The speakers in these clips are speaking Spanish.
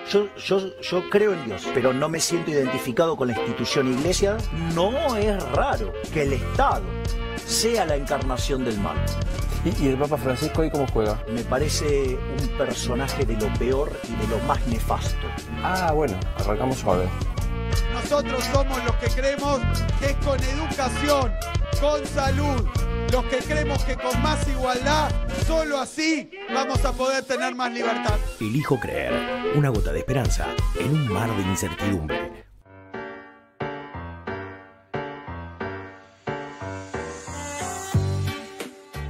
Yo creo en Dios, pero no me siento identificado con la institución iglesia. No es raro que el Estado sea la encarnación del mal. ¿Y el Papa Francisco ahí cómo juega? Me parece un personaje de lo peor y de lo más nefasto. Ah, bueno, arrancamos suave. Nosotros somos los que creemos que es con educación, con salud, los que creemos que con más igualdad, solo así vamos a poder tener más libertad. Elijo creer, una gota de esperanza en un mar de incertidumbre.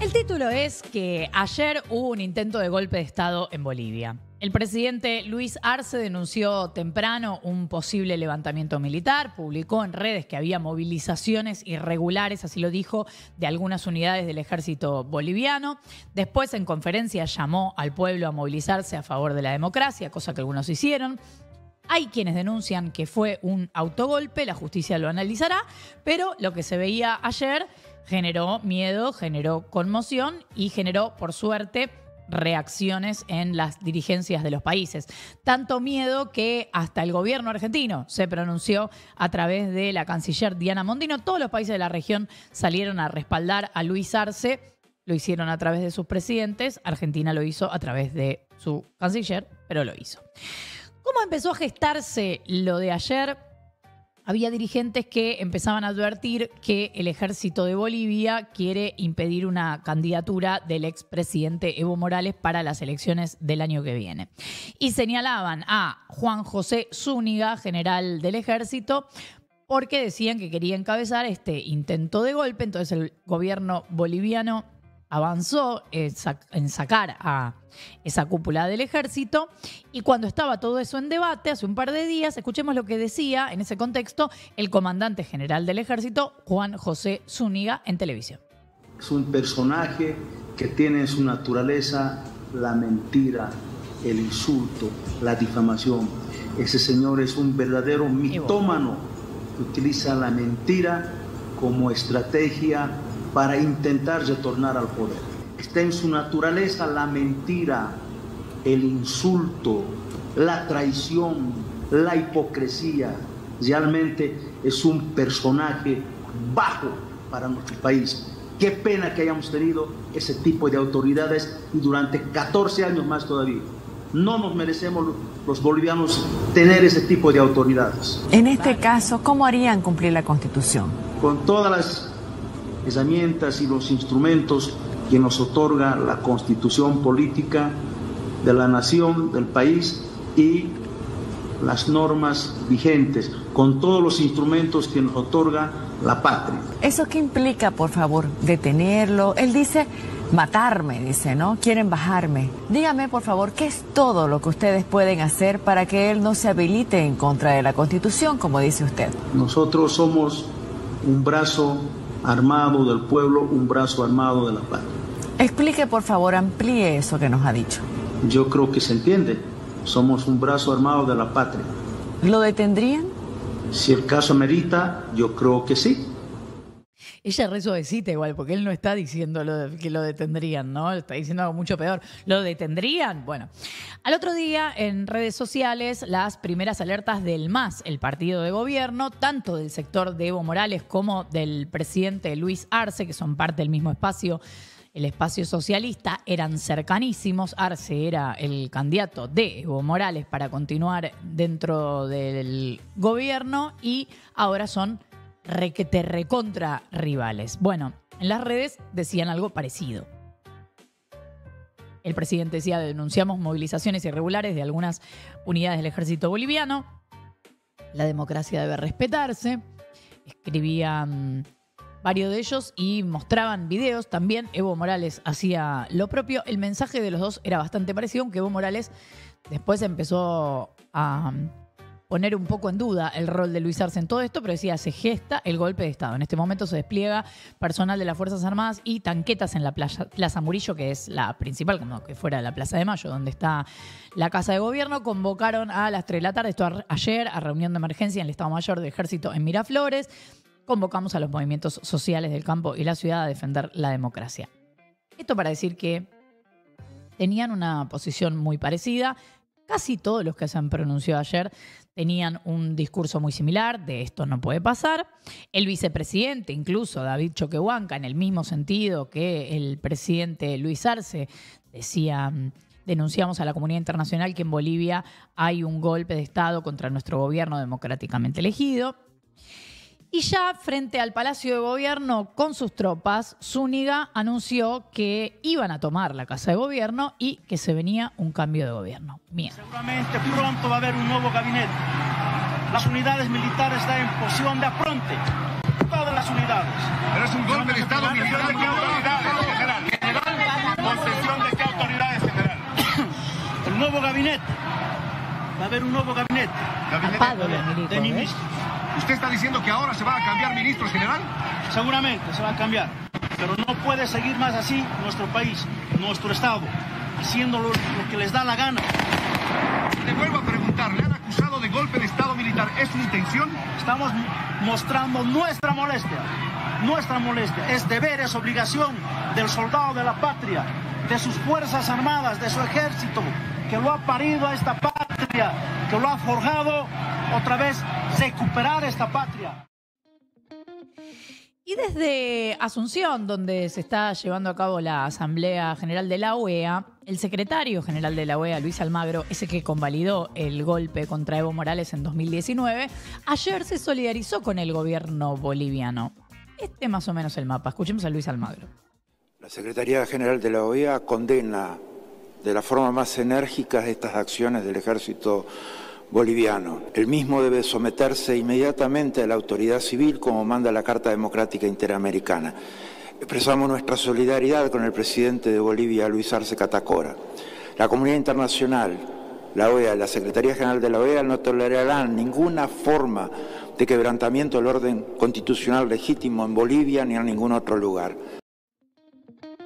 El título es que ayer hubo un intento de golpe de Estado en Bolivia. El presidente Luis Arce denunció temprano un posible levantamiento militar, publicó en redes que había movilizaciones irregulares, así lo dijo, de algunas unidades del ejército boliviano. Después, en conferencia, llamó al pueblo a movilizarse a favor de la democracia, cosa que algunos hicieron. Hay quienes denuncian que fue un autogolpe, la justicia lo analizará, pero lo que se veía ayer generó miedo, generó conmoción y generó, por suerte, reacciones en las dirigencias de los países. Tanto miedo que hasta el gobierno argentino se pronunció a través de la canciller Diana Mondino. Todos los países de la región salieron a respaldar a Luis Arce. Lo hicieron a través de sus presidentes. Argentina lo hizo a través de su canciller, pero lo hizo. ¿Cómo empezó a gestarse lo de ayer? Había dirigentes que empezaban a advertir que el ejército de Bolivia quiere impedir una candidatura del expresidente Evo Morales para las elecciones del año que viene. Y señalaban a Juan José Zúñiga, general del ejército, porque decían que quería encabezar este intento de golpe. Entonces el gobierno boliviano avanzó en sacar a esa cúpula del ejército, y cuando estaba todo eso en debate, hace un par de días, escuchemos lo que decía en ese contexto el comandante general del ejército, Juan José Zúñiga, en televisión. Es un personaje que tiene en su naturaleza la mentira, el insulto, la difamación. Ese señor es un verdadero mitómano que utiliza la mentira como estrategia para intentar retornar al poder. Está en su naturaleza la mentira, el insulto, la traición, la hipocresía. Realmente es un personaje bajo para nuestro país. Qué pena que hayamos tenido ese tipo de autoridades y durante 14 años más todavía. No nos merecemos los bolivianos tener ese tipo de autoridades. En este caso, ¿cómo harían cumplir la Constitución? Con todas las herramientas y los instrumentos que nos otorga la Constitución política de la nación, del país, y las normas vigentes, con todos los instrumentos que nos otorga la patria. ¿Eso qué implica, por favor? ¿Detenerlo? Él dice matarme, dice, ¿no? Quieren bajarme. Dígame, por favor, ¿qué es todo lo que ustedes pueden hacer para que él no se habilite en contra de la Constitución, como dice usted? Nosotros somos un brazo armado del pueblo, un brazo armado de la patria. Explique, por favor, amplíe eso que nos ha dicho. Yo creo que se entiende. Somos un brazo armado de la patria. ¿Lo detendrían? Si el caso amerita, yo creo que sí. Ella re suavecita igual, porque él no está diciendo que lo detendrían, ¿no? Está diciendo algo mucho peor. ¿Lo detendrían? Bueno, al otro día en redes sociales las primeras alertas del MAS, el partido de gobierno, tanto del sector de Evo Morales como del presidente Luis Arce, que son parte del mismo espacio, el espacio socialista, eran cercanísimos. Arce era el candidato de Evo Morales para continuar dentro del gobierno y ahora son recontra rivales. Bueno, en las redes decían algo parecido. El presidente decía: denunciamos movilizaciones irregulares de algunas unidades del ejército boliviano. La democracia debe respetarse. Escribían varios de ellos y mostraban videos. También Evo Morales hacía lo propio. El mensaje de los dos era bastante parecido, aunque Evo Morales después empezó a poner un poco en duda el rol de Luis Arce en todo esto, pero decía: se gesta el golpe de Estado. En este momento se despliega personal de las Fuerzas Armadas y tanquetas en la Plaza Murillo, que es la principal, como que fuera la Plaza de Mayo, donde está la Casa de Gobierno. Convocaron a las 3 de la tarde, esto ayer, a reunión de emergencia en el Estado Mayor del Ejército en Miraflores. Convocamos a los movimientos sociales del campo y la ciudad a defender la democracia. Esto para decir que tenían una posición muy parecida. casi todos los que se han pronunciado ayer tenían un discurso muy similar, de esto no puede pasar. El vicepresidente, incluso David Choquehuanca, en el mismo sentido que el presidente Luis Arce, decía: denunciamos a la comunidad internacional que en Bolivia hay un golpe de Estado contra nuestro gobierno democráticamente elegido. Y ya frente al Palacio de Gobierno con sus tropas, Zúñiga anunció que iban a tomar la Casa de Gobierno y que se venía un cambio de gobierno. Miedo. Seguramente pronto va a haber un nuevo gabinete. Las unidades militares están en posición de afronte. Todas las unidades. Pero es un golpe de Estado militar. ¿De qué autoridades, general? ¿Concesión de qué autoridades, general? El nuevo gabinete. Va a haber un nuevo gabinete. ¿Gabinete de ministros? ¿Usted está diciendo que ahora se van a cambiar ministros, general? Seguramente se va a cambiar. Pero no puede seguir más así nuestro país, nuestro Estado, haciendo lo que les da la gana. Le vuelvo a preguntar, ¿le han acusado de golpe de Estado militar? ¿Es su intención? Estamos mostrando nuestra molestia. Nuestra molestia. Es deber, es obligación del soldado de la patria, de sus Fuerzas Armadas, de su ejército, que lo ha parido a esta patria, que lo ha forjado, otra vez recuperar esta patria. Y desde Asunción, donde se está llevando a cabo la Asamblea General de la OEA, el secretario general de la OEA, Luis Almagro, ese que convalidó el golpe contra Evo Morales en 2019, ayer se solidarizó con el gobierno boliviano. Más o menos el mapa. Escuchemos a Luis Almagro. La Secretaría General de la OEA condena de la forma más enérgica estas acciones del ejército boliviano. El mismo debe someterse inmediatamente a la autoridad civil como manda la Carta Democrática Interamericana. Expresamos nuestra solidaridad con el presidente de Bolivia, Luis Arce Catacora. La comunidad internacional, la OEA, la Secretaría General de la OEA no tolerarán ninguna forma de quebrantamiento del orden constitucional legítimo en Bolivia ni en ningún otro lugar.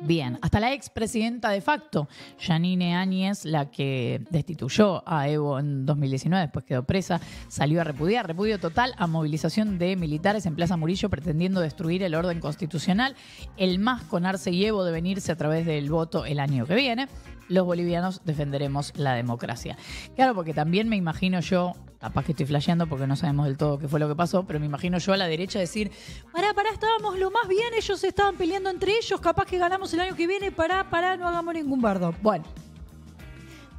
Bien, hasta la expresidenta de facto, Yanine Áñez, la que destituyó a Evo en 2019, después quedó presa, salió a repudiar, repudio total a movilización de militares en Plaza Murillo pretendiendo destruir el orden constitucional. El MAS con Arce y Evo deben irse a través del voto el año que viene. Los bolivianos defenderemos la democracia. Claro, porque también me imagino yo, capaz que estoy flasheando porque no sabemos del todo qué fue lo que pasó, pero me imagino yo a la derecha decir: pará, estábamos lo más bien, ellos se estaban peleando entre ellos, capaz que ganamos el año que viene, pará, no hagamos ningún bardo. Bueno,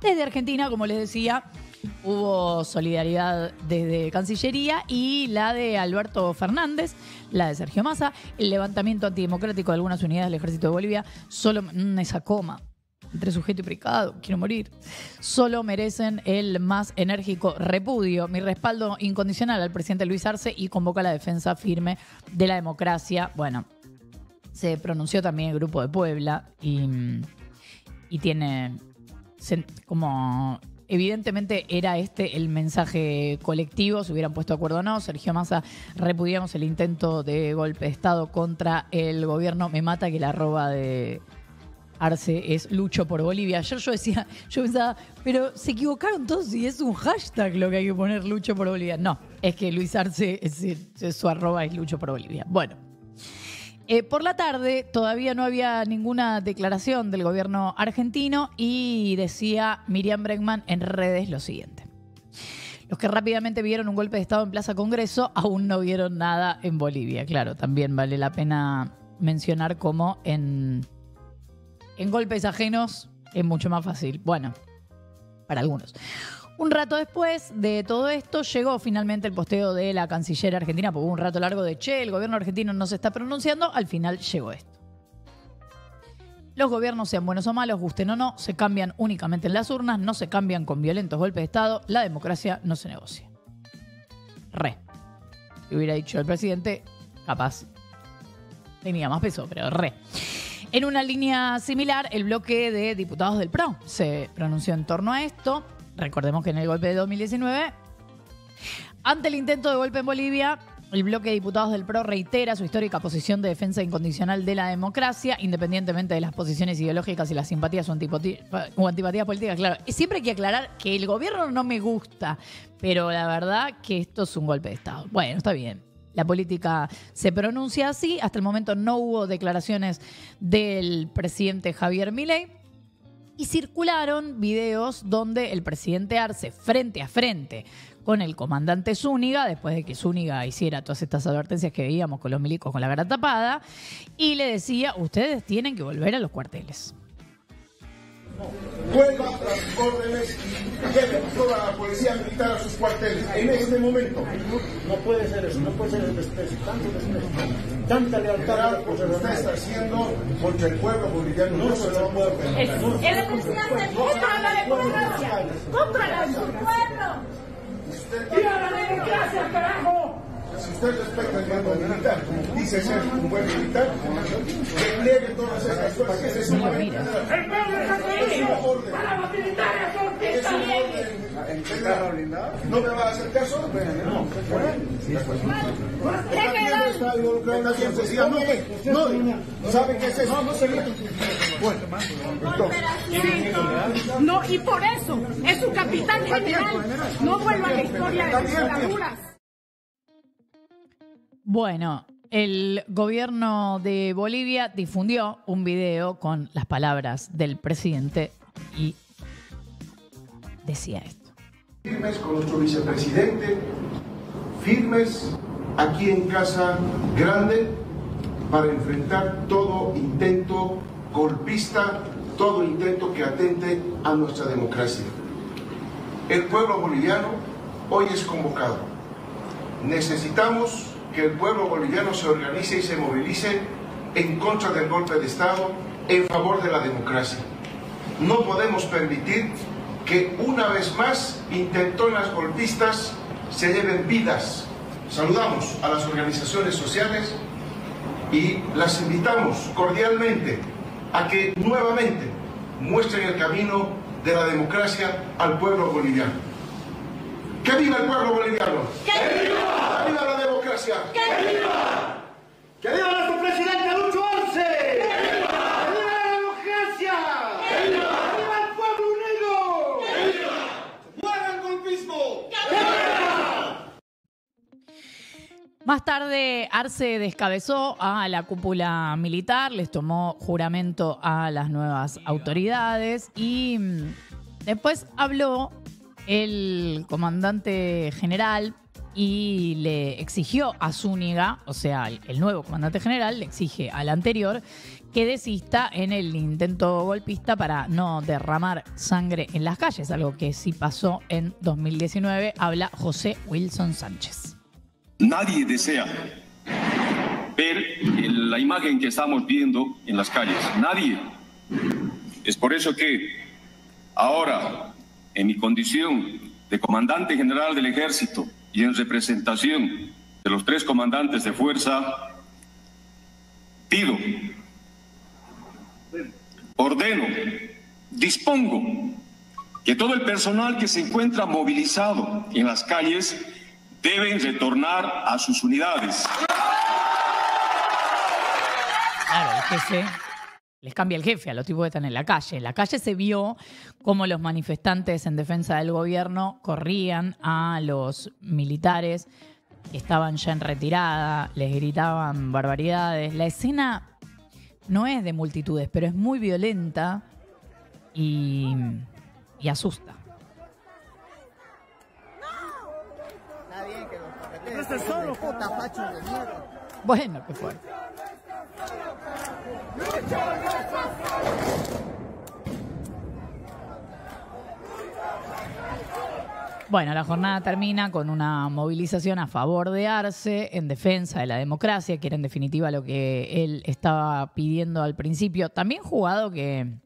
desde Argentina, como les decía, hubo solidaridad desde Cancillería y la de Alberto Fernández, la de Sergio Massa, el levantamiento antidemocrático de algunas unidades del Ejército de Bolivia, solo esa coma. Entre sujeto y predicado, quiero morir. Solo merecen el más enérgico repudio. Mi respaldo incondicional al presidente Luis Arce y convoca a la defensa firme de la democracia. Bueno, se pronunció también el Grupo de Puebla y tiene como... Evidentemente era el mensaje colectivo, se hubieran puesto de acuerdo o no. Sergio Massa, repudiamos el intento de golpe de Estado contra el gobierno. Me mata que la arroba de Arce es Lucho por Bolivia. Ayer yo pensaba, pero se equivocaron todos y es un hashtag lo que hay que poner, Lucho por Bolivia. No, es que Luis Arce, su arroba es Lucho por Bolivia. Bueno, por la tarde todavía no había ninguna declaración del gobierno argentino y decía Miriam Bregman en redes lo siguiente: los que rápidamente vieron un golpe de Estado en Plaza Congreso aún no vieron nada en Bolivia. Claro, también vale la pena mencionar cómo en golpes ajenos es mucho más fácil. Bueno, para algunos. Un rato después de todo esto llegó finalmente el posteo de la canciller argentina, porque hubo un rato largo de el gobierno argentino no se está pronunciando. Al final llegó esto. Los gobiernos, sean buenos o malos, gusten o no, se cambian únicamente en las urnas, no se cambian con violentos golpes de Estado. La democracia no se negocia. Si hubiera dicho el presidente, capaz tenía más peso, pero En una línea similar, el bloque de diputados del PRO se pronunció en torno a esto. Recordemos que en el golpe de 2019, ante el intento de golpe en Bolivia, el bloque de diputados del PRO reitera su histórica posición de defensa incondicional de la democracia, independientemente de las posiciones ideológicas y las simpatías o antipatías políticas. Claro, siempre hay que aclarar que el gobierno no me gusta, pero la verdad que esto es un golpe de Estado. Bueno, está bien. La política se pronuncia así. Hasta el momento no hubo declaraciones del presidente Javier Milei. Y circularon videos donde el presidente Arce, frente a frente con el comandante Zúñiga, después de que Zúñiga hiciera todas estas advertencias que veíamos con los milicos con la cara tapada, y le decía, ustedes tienen que volver a los cuarteles. Vuelva a las órdenes y lleve toda la policía militar a sus cuarteles. En este momento. No puede ser eso, no puede ser el desprecio, tanto desprecio, tanta lealtad. Lo que usted está haciendo contra el pueblo boliviano no se lo puede permitir. El presidente contra la democracia, contra el pueblo. ¡Viva la democracia, carajo! Si usted respeta el mando militar, como dice ser un buen militar, despliegue todas esas cosas. Ese es un orden. ¡El pueblo está conmigo! ¡Para los militares son Es un orden. ¿No me va a hacer caso? No. No. ¿Sabe qué es eso? Bueno, no, y por eso es un capitán general. No vuelva a la historia de las dictaduras. Bueno, el gobierno de Bolivia difundió un video con las palabras del presidente y decía esto. Firmes con nuestro vicepresidente, firmes aquí en Casa Grande para enfrentar todo intento golpista, todo intento que atente a nuestra democracia. El pueblo boliviano hoy es convocado. Necesitamos que el pueblo boliviano se organice y se movilice en contra del golpe de Estado, en favor de la democracia. No podemos permitir que una vez más intentonas golpistas se lleven vidas. Saludamos a las organizaciones sociales y las invitamos cordialmente a que nuevamente muestren el camino de la democracia al pueblo boliviano. ¡Que viva el pueblo boliviano! ¡Que viva! ¡Que viva la democracia! ¡Que viva! ¡Que viva nuestro presidente Lucho Arce! ¡Que viva! ¡Que viva la democracia! ¡Que viva! ¡Que viva el pueblo unido! ¡Que viva! ¡Muera el golpismo! ¡Que viva! Más tarde, Arce descabezó a la cúpula militar, les tomó juramento a las nuevas autoridades y después habló el comandante general y le exigió a Zúñiga, o sea, el nuevo comandante general, le exige al anterior que desista en el intento golpista para no derramar sangre en las calles, algo que sí pasó en 2019, habla José Wilson Sánchez. Nadie desea ver la imagen que estamos viendo en las calles. Nadie. Es por eso que ahora, en mi condición de comandante general del Ejército y en representación de los 3 comandantes de fuerza, pido, ordeno, dispongo que todo el personal que se encuentra movilizado en las calles deben retornar a sus unidades. Claro, el jefe les cambia el jefe a los tipos que están en la calle. En la calle se vio cómo los manifestantes en defensa del gobierno corrían a los militares que estaban ya en retirada, les gritaban barbaridades. La escena no es de multitudes, pero es muy violenta y asusta. Bueno, qué fuerte. Bueno, la jornada termina con una movilización a favor de Arce, en defensa de la democracia, que era en definitiva lo que él estaba pidiendo al principio. También jugado que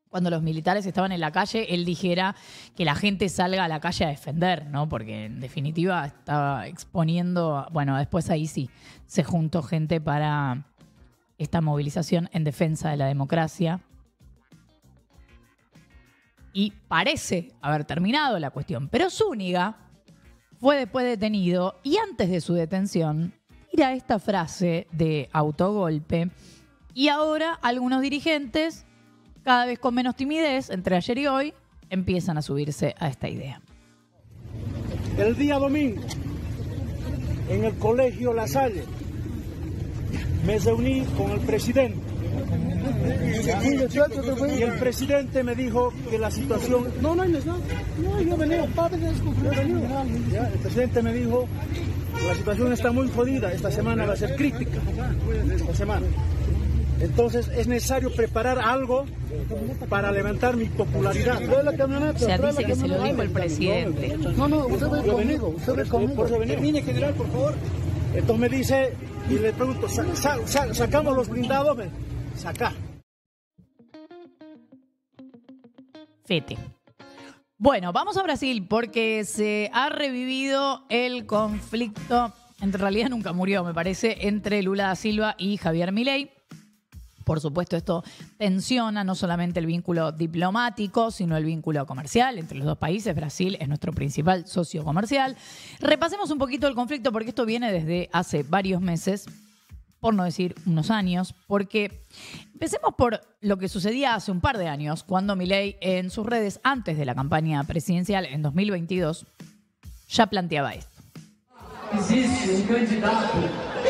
cuando los militares estaban en la calle, él dijera que la gente salga a la calle a defender, ¿no? Porque en definitiva estaba exponiendo, bueno, después ahí sí se juntó gente para esta movilización en defensa de la democracia. Y parece haber terminado la cuestión. Pero Zúñiga fue después detenido y antes de su detención tira esta frase de autogolpe. Y ahora algunos dirigentes, cada vez con menos timidez, entre ayer y hoy, empiezan a subirse a esta idea. El día domingo, en el colegio La Salle, me reuní con el presidente Y el presidente me dijo que la situación... No, yo venía. El presidente me dijo que la situación está muy jodida. Esta semana va a ser crítica. Esta semana. Entonces es necesario preparar algo para levantar mi popularidad. O sea, dice que se lo dijo el presidente. No, usted ve conmigo, Por eso venía. Termine, general, por favor. Entonces me dice, y le pregunto, ¿sacamos los blindados? Saca. Fete. Bueno, vamos a Brasil porque se ha revivido el conflicto, en realidad nunca murió, me parece, entre Lula da Silva y Javier Milei. Por supuesto, esto tensiona no solamente el vínculo diplomático, sino el vínculo comercial entre los dos países. Brasil es nuestro principal socio comercial. Repasemos un poquito el conflicto porque esto viene desde hace varios meses, por no decir unos años, porque empecemos por lo que sucedía hace un par de años, cuando Milei en sus redes, antes de la campaña presidencial en 2022, ya planteaba esto. Existe un candidato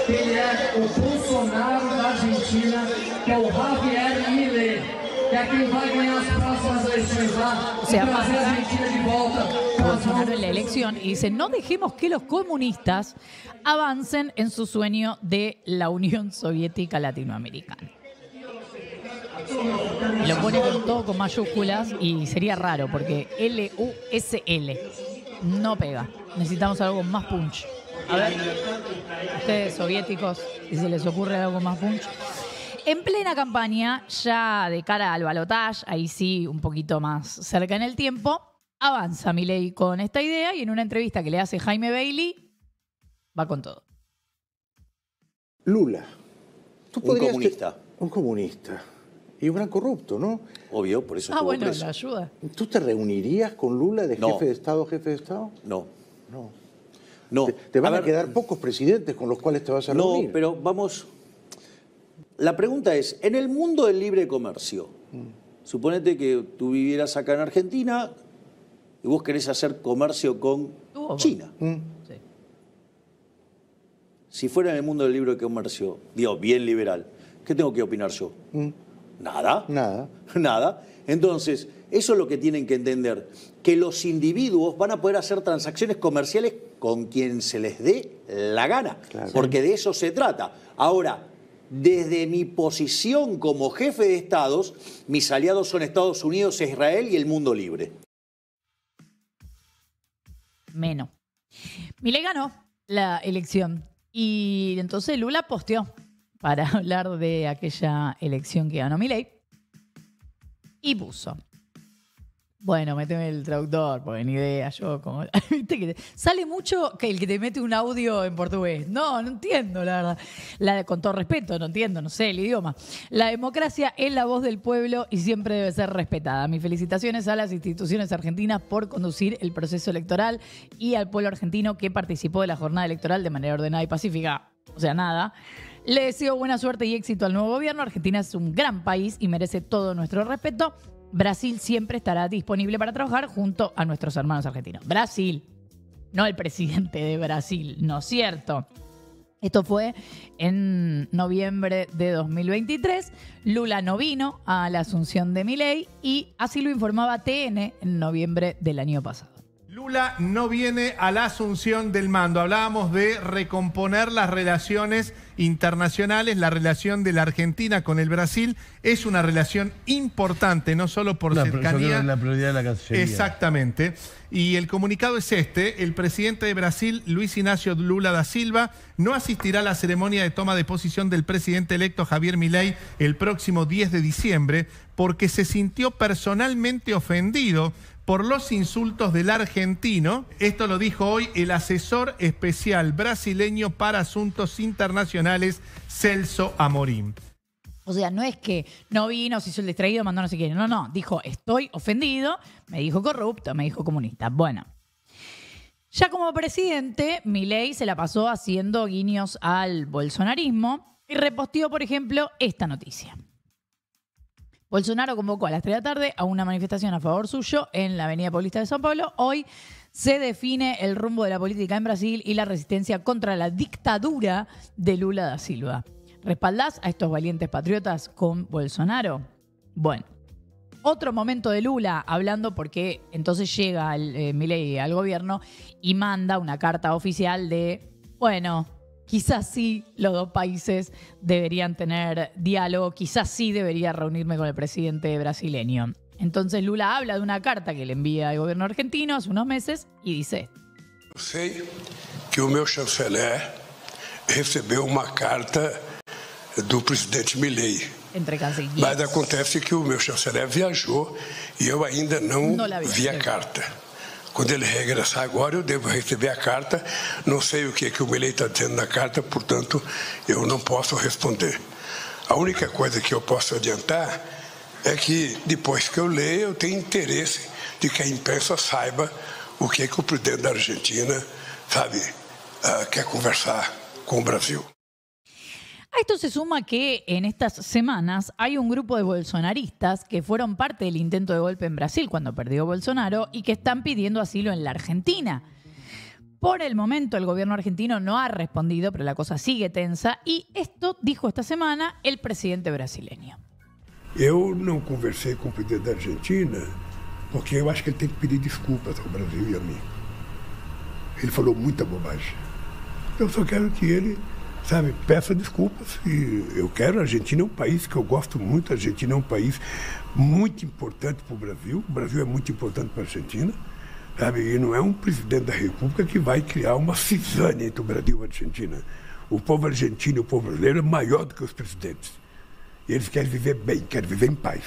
que ele é o Bolsonaro da Argentina, que é o Javier Milei, que é quem vai ganhar as próximas eleições lá O sea, e trazer a Argentina de volta. Bolsonaro en la elección y dice, no dejemos que los comunistas avancen en su sueño de la Unión Soviética Latinoamericana. Lo pone todo con mayúsculas y sería raro porque LUSL no pega. Necesitamos algo con más punch. A ver, ustedes soviéticos, si se les ocurre algo más punch. En plena campaña, ya de cara al balotaje, ahí sí un poquito más cerca en el tiempo, avanza Milei con esta idea y en una entrevista que le hace Jaime Bailey, va con todo. Lula. ¿Tú podrías comunista. Un comunista. Y un gran corrupto, ¿no? Obvio, por eso estuvo bueno, preso. la ayuda. ¿Tú te reunirías con Lula de No. jefe de Estado a jefe de Estado? No. No. Te van a quedar pocos presidentes con los cuales te vas a reunir. No, pero vamos... La pregunta es, en el mundo del libre comercio, suponete que tú vivieras acá en Argentina y vos querés hacer comercio con China. Sí. Si fuera en el mundo del libre comercio, digo, bien liberal, ¿qué tengo que opinar yo? Nada. Nada. Entonces, eso es lo que tienen que entender, que los individuos van a poder hacer transacciones comerciales con quien se les dé la gana, porque de eso se trata. Ahora, desde mi posición como jefe de estados, mis aliados son Estados Unidos, Israel y el mundo libre. Menos. Milei ganó la elección y entonces Lula posteó para hablar de aquella elección que ganó Milei y puso. Bueno, méteme el traductor, porque ni idea, yo como... ¿Viste que sale mucho que el que te mete un audio en portugués? No entiendo, la verdad. Con todo respeto, no entiendo, no sé el idioma. La democracia es la voz del pueblo y siempre debe ser respetada. Mis felicitaciones a las instituciones argentinas por conducir el proceso electoral y al pueblo argentino que participó de la jornada electoral de manera ordenada y pacífica. O sea, nada. Le deseo buena suerte y éxito al nuevo gobierno. Argentina es un gran país y merece todo nuestro respeto. Brasil siempre estará disponible para trabajar junto a nuestros hermanos argentinos. Brasil, no el presidente de Brasil, ¿no es cierto? Esto fue en noviembre de 2023. Lula no vino a la asunción de Milei y así lo informaba TN en noviembre del año pasado. Lula no viene a la asunción del mando. Hablábamos de recomponer las relaciones internacionales. La relación de la Argentina con el Brasil es una relación importante, no solo por cercanía. La prioridad de la Cancillería. Exactamente. Y el comunicado es este. El presidente de Brasil, Luis Inácio Lula da Silva, no asistirá a la ceremonia de toma de posición del presidente electo Javier Milei el próximo 10 de diciembre porque se sintió personalmente ofendido por los insultos del argentino. Esto lo dijo hoy el asesor especial brasileño para asuntos internacionales, Celso Amorim. O sea, no es que no vino, se hizo el distraído, mandó no sé quién. No. Dijo, estoy ofendido, me dijo corrupto, me dijo comunista. Bueno, ya como presidente, Milei se la pasó haciendo guiños al bolsonarismo y reposteó, por ejemplo, esta noticia. Bolsonaro convocó a las 3 de la tarde a una manifestación a favor suyo en la Avenida Paulista de São Paulo. Hoy se define el rumbo de la política en Brasil y la resistencia contra la dictadura de Lula da Silva. ¿Respaldás a estos valientes patriotas con Bolsonaro? Bueno, otro momento de Lula hablando porque entonces llega Milei al gobierno y manda una carta oficial de, bueno, quizás sí los dos países deberían tener diálogo, quizás sí debería reunirme con el presidente brasileño. Entonces Lula habla de una carta que le envía al gobierno argentino hace unos meses y dice: Eu sei que o meu chanceler recebeu uma carta do presidente Milei. Entre cancilleres. Mas acontece que o meu chanceler viajou e eu ainda não vi a carta. Quando ele regressar agora, eu devo receber a carta. Não sei o que o Milei está dizendo na carta, portanto, eu não posso responder. A única coisa que eu posso adiantar é que, depois que eu leio, eu tenho interesse de que a imprensa saiba o que o presidente da Argentina, sabe, quer conversar com o Brasil. A esto se suma que en estas semanas hay un grupo de bolsonaristas que fueron parte del intento de golpe en Brasil cuando perdió Bolsonaro y que están pidiendo asilo en la Argentina. Por el momento el gobierno argentino no ha respondido, pero la cosa sigue tensa y esto dijo esta semana el presidente brasileño. Eu não conversei com o presidente da Argentina porque eu acho que ele tem que pedir desculpas ao Brasil e a mim. Ele falou muita bobagem. Eu só quero que ele, sabe, peça desculpas. E eu quero. A Argentina é um país que eu gosto muito. A Argentina é um país muito importante para o Brasil. O Brasil é muito importante para a Argentina. Sabe? E não é um presidente da República que vai criar uma cisânia entre o Brasil e a Argentina. O povo argentino e o povo brasileiro é maior do que os presidentes. E eles querem viver bem, querem viver em paz.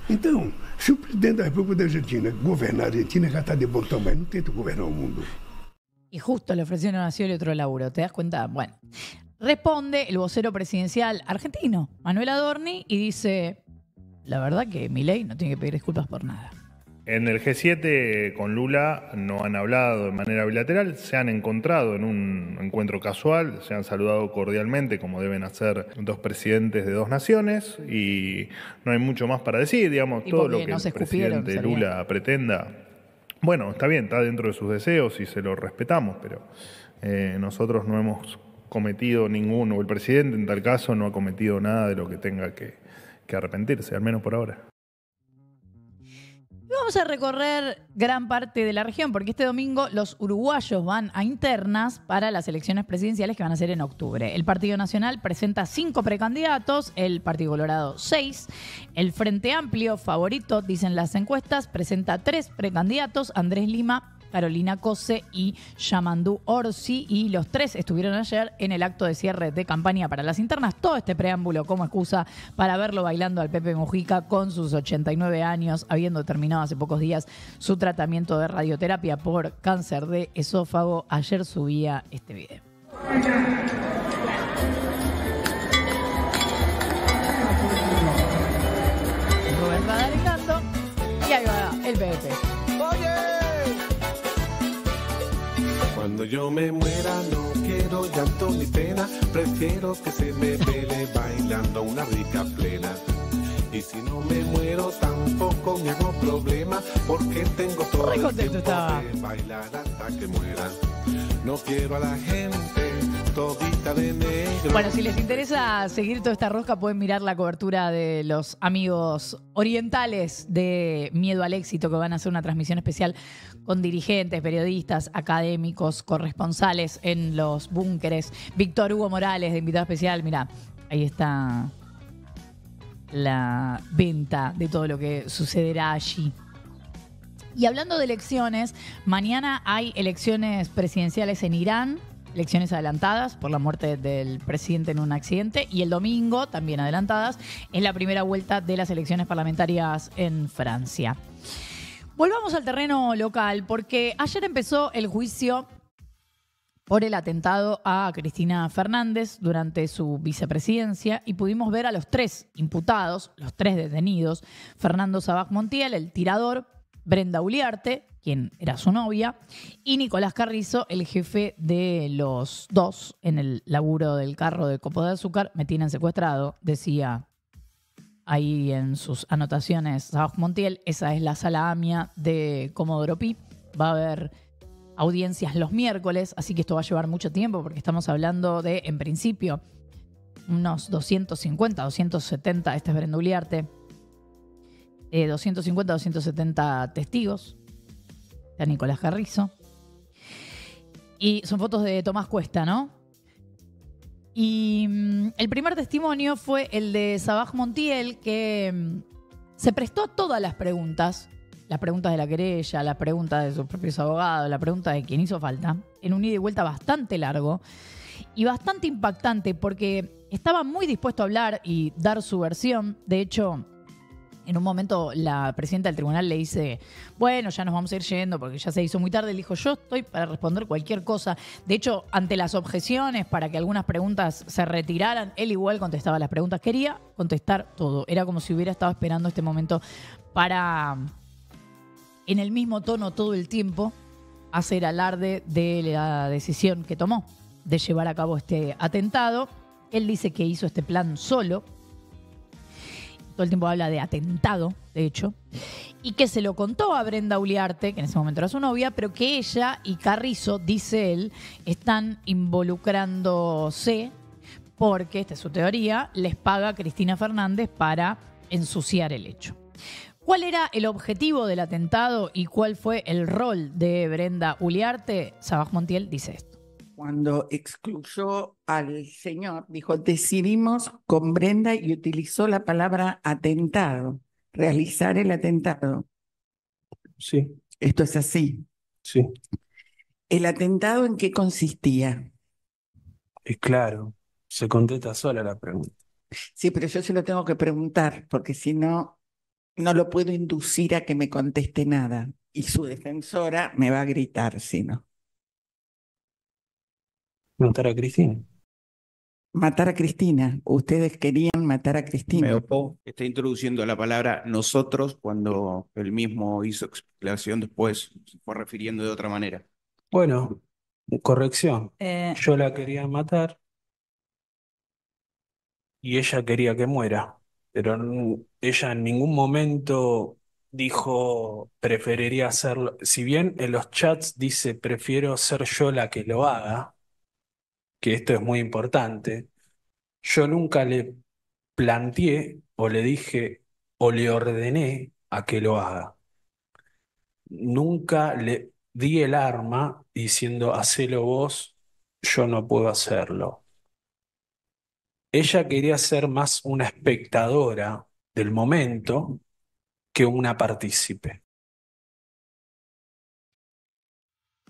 Então, se o presidente da República da Argentina governar a Argentina, já está de bom tamanho. Não tenta governar o mundo. Y justo le ofrecieron a Scioli otro laburo, ¿te das cuenta? Bueno, responde el vocero presidencial argentino, Manuel Adorni, y dice, la verdad que Milei no tiene que pedir disculpas por nada. En el G7 con Lula no han hablado de manera bilateral, se han encontrado en un encuentro casual, se han saludado cordialmente como deben hacer dos presidentes de dos naciones y no hay mucho más para decir, digamos, todo lo que el presidente Lula pretenda. Bueno, está bien, está dentro de sus deseos y se lo respetamos, pero nosotros no hemos cometido ninguno, o el presidente en tal caso no ha cometido nada de lo que tenga que arrepentirse, al menos por ahora. Y vamos a recorrer gran parte de la región, porque este domingo los uruguayos van a internas para las elecciones presidenciales que van a ser en octubre. El Partido Nacional presenta 5 precandidatos, el Partido Colorado 6. El Frente Amplio, favorito, dicen las encuestas, presenta 3 precandidatos, Andrés Lima, Carolina Cose y Yamandú Orsi, y los 3 estuvieron ayer en el acto de cierre de campaña para las internas. Todo este preámbulo como excusa para verlo bailando al Pepe Mujica con sus 89 años, habiendo terminado hace pocos días su tratamiento de radioterapia por cáncer de esófago. Ayer subía este video. Rubén Radar y ahí va el Pepe. Cuando yo me muera no quiero llanto ni pena, prefiero que se me vele bailando una rica plena. Y si no me muero tampoco me hago problema, porque tengo todo el tiempo de bailar hasta que muera. No quiero a la gente todita de negro. Bueno, si les interesa seguir toda esta rosca, pueden mirar la cobertura de los amigos orientales de Miedo al Éxito, que van a hacer una transmisión especial con dirigentes, periodistas, académicos, corresponsales en los búnkeres. Víctor Hugo Morales, de invitado especial. Mirá, ahí está la venta de todo lo que sucederá allí. Y hablando de elecciones, mañana hay elecciones presidenciales en Irán, elecciones adelantadas por la muerte del presidente en un accidente, y el domingo, también adelantadas, es la primera vuelta de las elecciones parlamentarias en Francia. Volvamos al terreno local, porque ayer empezó el juicio por el atentado a Cristina Fernández durante su vicepresidencia y pudimos ver a los 3 imputados, los 3 detenidos: Fernando Sabaj Montiel, el tirador; Brenda Uliarte, quien era su novia; y Nicolás Carrizo, el jefe de los 2 en el laburo del carro de Copo de Azúcar. Me tienen secuestrado, decía ahí en sus anotaciones Sabaj Montiel. Esa es la sala AMIA de Comodoro Pi. Va a haber audiencias los miércoles, así que esto va a llevar mucho tiempo porque estamos hablando de, en principio, unos 250, 270, este es Brenda Uliarte, 250, 270 testigos. Está Nicolás Carrizo. Y son fotos de Tomás Cuesta, ¿no? Y el primer testimonio fue el de Sabaj Montiel, que se prestó a todas las preguntas de la querella, las preguntas de sus propios abogados, la pregunta de quien hizo falta, en un ida y vuelta bastante largo y bastante impactante, porque estaba muy dispuesto a hablar y dar su versión. De hecho, en un momento la presidenta del tribunal le dice, bueno, ya nos vamos a ir yendo porque ya se hizo muy tarde. Le dijo, yo estoy para responder cualquier cosa. De hecho, ante las objeciones para que algunas preguntas se retiraran, él igual contestaba las preguntas. Quería contestar todo. Era como si hubiera estado esperando este momento para, en el mismo tono todo el tiempo, hacer alarde de la decisión que tomó de llevar a cabo este atentado. Él dice que hizo este plan solo. Todo el tiempo habla de atentado, de hecho, y que se lo contó a Brenda Uliarte, que en ese momento era su novia, pero que ella y Carrizo, dice él, están involucrándose porque, esta es su teoría, les paga Cristina Fernández para ensuciar el hecho. ¿Cuál era el objetivo del atentado y cuál fue el rol de Brenda Uliarte? Sabaj Montiel dice esto. Cuando excluyó al señor, dijo, decidimos con Brenda y utilizó la palabra atentado, realizar el atentado. Sí. Esto es así. Sí. ¿El atentado en qué consistía? Es claro, se contesta sola la pregunta. Sí, pero yo se lo tengo que preguntar, porque si no, no lo puedo inducir a que me conteste nada. Y su defensora me va a gritar, si no. Matar a Cristina. Matar a Cristina. Ustedes querían matar a Cristina. Me opongo. Está introduciendo la palabra nosotros cuando él mismo hizo explicación después, se fue refiriendo de otra manera. Bueno, corrección. Yo la quería matar y ella quería que muera, pero ella en ningún momento dijo preferiría hacerlo. Si bien en los chats dice prefiero ser yo la que lo haga, que esto es muy importante, yo nunca le planteé o le dije o le ordené a que lo haga. Nunca le di el arma diciendo hacelo vos, yo no puedo hacerlo. Ella quería ser más una espectadora del momento que una partícipe.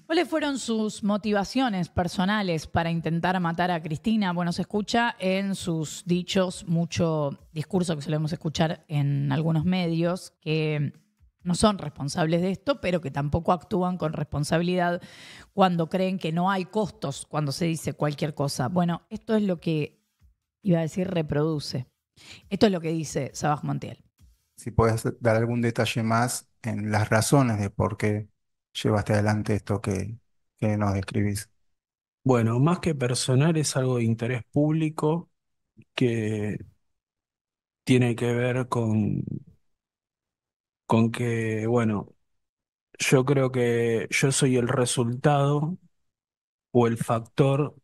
¿Cuáles fueron sus motivaciones personales para intentar matar a Cristina? Bueno, se escucha en sus dichos mucho discurso que solemos escuchar en algunos medios que no son responsables de esto, pero que tampoco actúan con responsabilidad cuando creen que no hay costos cuando se dice cualquier cosa. Bueno, esto es lo que, iba a decir, reproduce. Esto es lo que dice Sabaj Montiel. Si puedes dar algún detalle más en las razones de por qué llevaste adelante esto que nos describís. Bueno, más que personal es algo de interés público que tiene que ver con que, bueno, yo creo que yo soy el resultado o el factor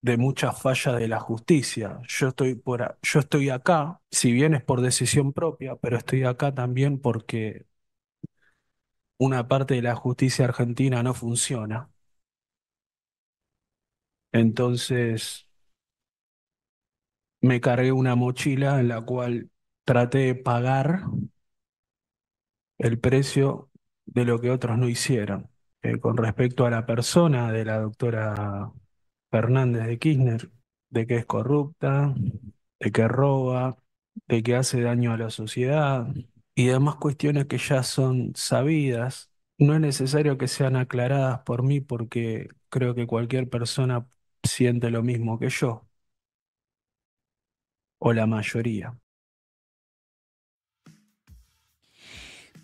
de muchas fallas de la justicia. Yo estoy acá, si bien es por decisión propia, pero estoy acá también porque una parte de la justicia argentina no funciona. Entonces me cargué una mochila en la cual traté de pagar el precio de lo que otros no hicieron. Con respecto a la persona de la doctora Fernández de Kirchner, de que es corrupta, de que roba, de que hace daño a la sociedad y demás cuestiones que ya son sabidas, no es necesario que sean aclaradas por mí porque creo que cualquier persona siente lo mismo que yo, o la mayoría.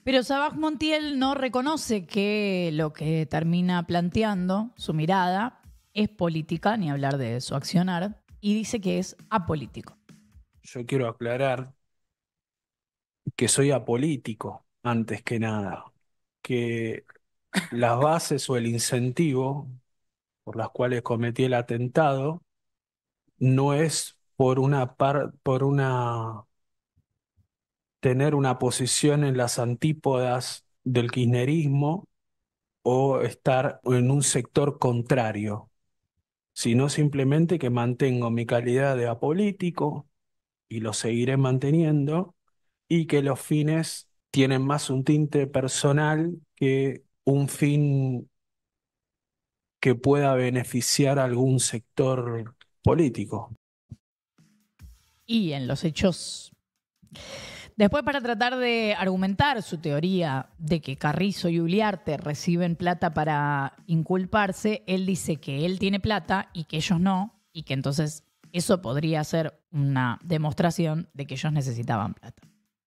Pero Sabaj Montiel no reconoce que lo que termina planteando, su mirada, es política, ni hablar de su accionar, y dice que es apolítico. Yo quiero aclarar que soy apolítico, antes que nada, que las bases o el incentivo por las cuales cometí el atentado no es tener una posición en las antípodas del kirchnerismo o estar en un sector contrario, sino simplemente que mantengo mi calidad de apolítico y lo seguiré manteniendo, y que los fines tienen más un tinte personal que un fin que pueda beneficiar a algún sector político. Y en los hechos. Después, para tratar de argumentar su teoría de que Carrizo y Uliarte reciben plata para inculparse, él dice que él tiene plata y que ellos no, y que entonces eso podría ser una demostración de que ellos necesitaban plata.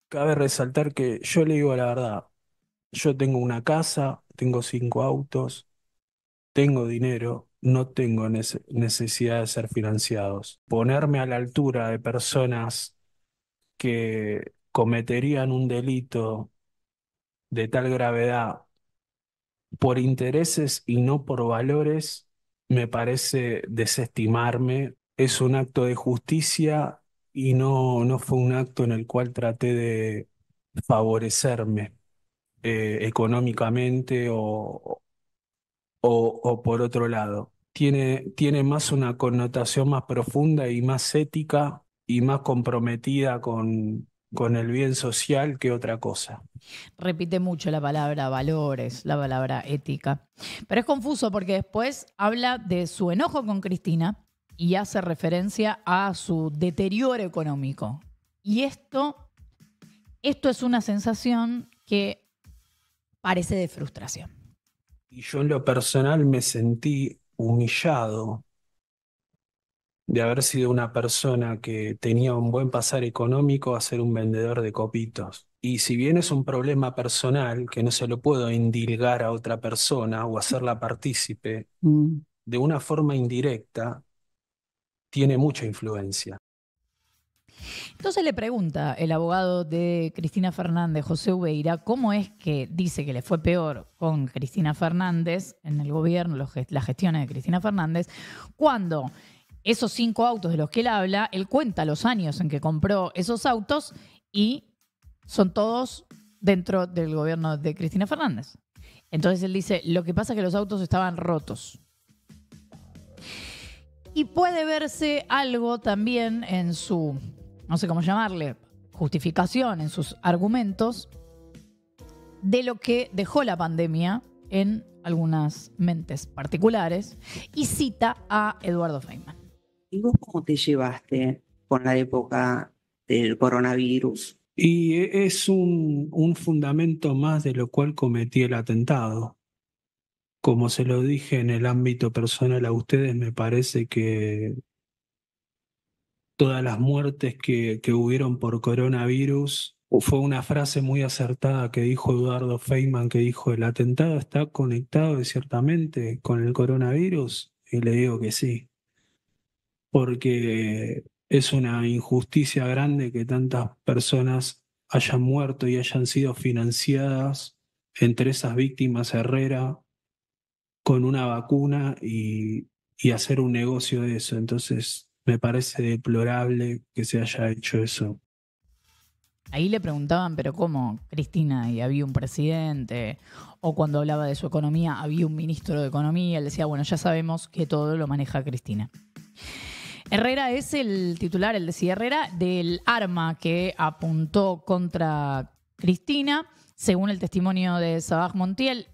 Cabe resaltar que yo le digo la verdad, yo tengo una casa, tengo 5 autos, tengo dinero, no tengo necesidad de ser financiados. Ponerme a la altura de personas que cometerían un delito de tal gravedad por intereses y no por valores, me parece desestimarme. Es un acto de justicia y no fue un acto en el cual traté de favorecerme económicamente o por otro lado. Tiene más una connotación más profunda y más ética y más comprometida con el bien social que otra cosa. Repite mucho la palabra valores, la palabra ética. Pero es confuso porque después habla de su enojo con Cristina y hace referencia a su deterioro económico. Y esto es una sensación que parece de frustración. Y yo en lo personal me sentí humillado de haber sido una persona que tenía un buen pasar económico a ser un vendedor de copitos. Y si bien es un problema personal que no se lo puedo indilgar a otra persona o hacerla partícipe, de una forma indirecta, tiene mucha influencia. Entonces le pregunta el abogado de Cristina Fernández, José Ubeira, cómo es que dice que le fue peor con Cristina Fernández en el gobierno, las gestiones de Cristina Fernández, cuando esos 5 autos de los que él habla, él cuenta los años en que compró esos autos y son todos dentro del gobierno de Cristina Fernández. Entonces él dice, lo que pasa es que los autos estaban rotos. Y puede verse algo también en su, no sé cómo llamarle, justificación, en sus argumentos, de lo que dejó la pandemia en algunas mentes particulares, y cita a Eduardo Feynman. ¿Y vos cómo te llevaste con la época del coronavirus? Y es un fundamento más de lo cual cometí el atentado. Como se lo dije en el ámbito personal a ustedes, me parece que todas las muertes que hubieron por coronavirus, fue una frase muy acertada que dijo Eduardo Feynman, que dijo, ¿el atentado está conectado ciertamente con el coronavirus? Y le digo que sí. Porque es una injusticia grande que tantas personas hayan muerto y hayan sido financiadas, entre esas víctimas Herrera, con una vacuna y hacer un negocio de eso. Entonces me parece deplorable que se haya hecho eso. Ahí le preguntaban, pero ¿cómo, Cristina? Y había un presidente, o cuando hablaba de su economía, había un ministro de Economía. Él decía, bueno, ya sabemos que todo lo maneja Cristina. Herrera es el titular, él decía Herrera, del arma que apuntó contra Cristina. Según el testimonio de Sabaj Montiel,